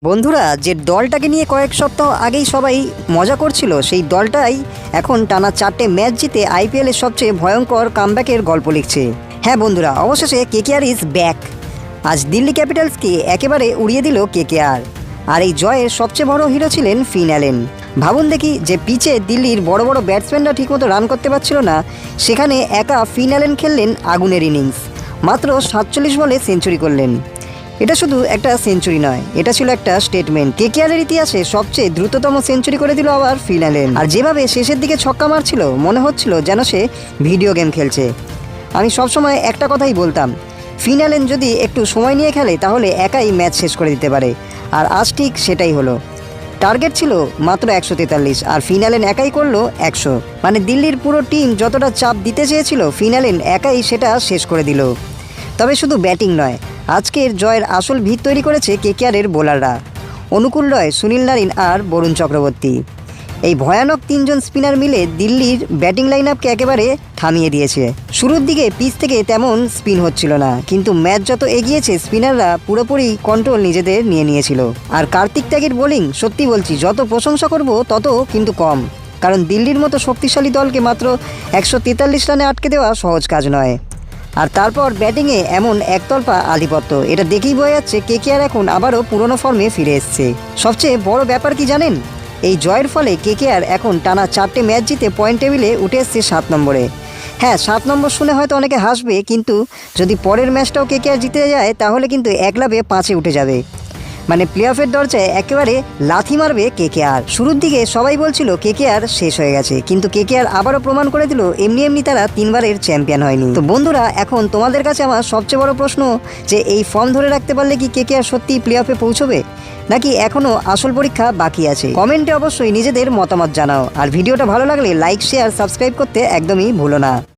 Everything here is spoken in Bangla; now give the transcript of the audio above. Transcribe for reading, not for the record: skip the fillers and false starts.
বন্ধুরা, যে দলটাকে নিয়ে কয়েক সপ্তাহ আগেই সবাই মজা করছিল, সেই দলটাই এখন টানা 4টে ম্যাচ জিতে আইপিএলের সবচেয়ে ভয়ঙ্কর কামব্যাকের গল্প লিখছে। হ্যাঁ বন্ধুরা, অবশেষে কেকেআর ইজ ব্যাক। আজ দিল্লি ক্যাপিটালসকে একেবারে উড়িয়ে দিল কেকেআর। আর এই জয়ের সবচেয়ে বড় হিরো ছিলেন ফিন অ্যালেন। ভাবুন দেখি, যে পিচে দিল্লির বড় বড় ব্যাটসম্যানরা ঠিকমতো রান করতে পারছিল না, সেখানে একা ফিন অ্যালেন খেললেন আগুনের ইনিংস। মাত্র 47 বলে সেঞ্চুরি করলেন। এটা শুধু একটা সেঞ্চুরি নয়, এটা ছিল একটা স্টেটমেন্ট। কেকেআরের ইতিহাসে সবচেয়ে দ্রুততম সেঞ্চুরি করে দিল আবার ফিন অ্যালেন। আর যেভাবে শেষের দিকে ছক্কা মারছিল, মনে হচ্ছিল যেন সে ভিডিও গেম খেলছে। আমি সবসময় একটা কথাই বলতাম, ফিন অ্যালেন যদি একটু সময় নিয়ে খেলে তাহলে একাই ম্যাচ শেষ করে দিতে পারে। আর আজ ঠিক সেটাই হলো। টার্গেট ছিল মাত্র 143, আর ফিন অ্যালেন একাই করলো 100। মানে দিল্লির পুরো টিম যতটা চাপ দিতে চেয়েছিল, ফিন অ্যালেন একাই সেটা শেষ করে দিল। তবে শুধু ব্যাটিং নয়, আজকের জয়ের আসল ভিত তৈরি করেছে কেকেআরের বোলাররা। অনুকূল রয়, সুনীল নারিন আর বরুণ চক্রবর্তী। এই ভয়ানক 3জন স্পিনার মিলে দিল্লির ব্যাটিং লাইন আপকে একেবারে থামিয়ে দিয়েছে। শুরুর দিকে পিচ থেকে তেমন স্পিন হচ্ছিল না, কিন্তু ম্যাচ যত এগিয়েছে স্পিনাররা পুরোপুরি কন্ট্রোল নিজেদের নিয়ে নিয়েছিল। আর কার্তিক ত্যাগের বোলিং, সত্যি বলছি, যত প্রশংসা করব তত কিন্তু কম। কারণ দিল্লির মতো শক্তিশালী দলকে মাত্র 143 রানে আটকে দেওয়া সহজ কাজ নয়। আর তারপর ব্যাটিংয়ে এমন একতরফা আধিপত্য, এটা দেখেই বোঝা যাচ্ছে কেকেআর এখন আবারও পুরনো ফর্মে ফিরে এসছে। সবচেয়ে বড় ব্যাপার কি জানেন? এই জয়ের ফলে কেকেআর এখন টানা 4টে ম্যাচ জিতে পয়েন্ট টেবিলে উঠে এসছে 7 নম্বরে। হ্যাঁ, 7 নম্বর শুনে হয়তো অনেকে হাসবে, কিন্তু যদি পরের ম্যাচটাও কেকেআর জিতে যায় তাহলে কিন্তু এক লাফে 5-এ উঠে যাবে। মানে প্লে অফের দরজায় একেবারে লাথি মারবে কেকেআর। শুরুর দিকে সবাই বলছিল কেকেআর শেষ হয়ে গেছে, কিন্তু কেকেআর আবারও প্রমাণ করে দিল এমনি এমনি তারা 3বারের চ্যাম্পিয়ন হয়নি। তো বন্ধুরা, এখন তোমাদের কাছে আমার সবচেয়ে বড় প্রশ্ন, যে এই ফর্ম ধরে রাখতে পারলে কি কেকেআর সত্যি প্লে অফে পৌঁছবে, নাকি এখনও আসল পরীক্ষা বাকি আছে? কমেন্টে অবশ্যই নিজেদের মতামত জানাও। আর ভিডিওটা ভালো লাগলে লাইক, শেয়ার, সাবস্ক্রাইব করতে একদমই ভুলো না।